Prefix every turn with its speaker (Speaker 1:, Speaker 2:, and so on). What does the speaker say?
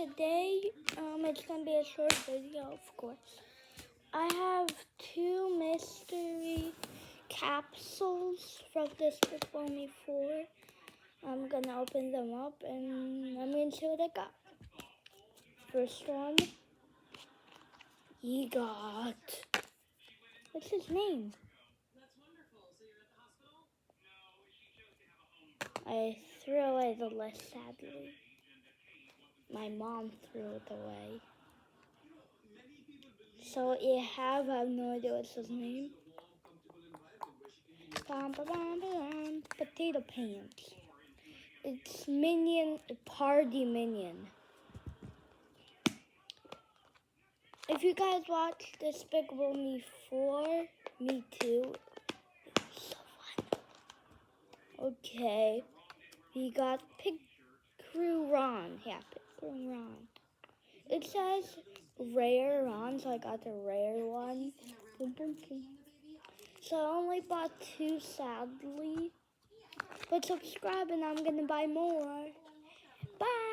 Speaker 1: today, it's gonna be a short video, of course. I have 2 mystery capsules from Despicable Me 4. I'm gonna open them up and I'm gonna see what I got. First one, he got, what's his name? I threw away the list, sadly. My mom threw it away. So what you have, I have no idea what's his name. Potato Pants. It's Minion, Party Minion. If you guys watch Despicable Me 4, me too. It's so fun. Okay. We got Pig Crew Ron. Yeah, Pig Crew Ron. It says rare Ron, so I got the rare one. Boom, boom, boom. So I only bought 2, sadly. But subscribe and I'm gonna buy more. Bye!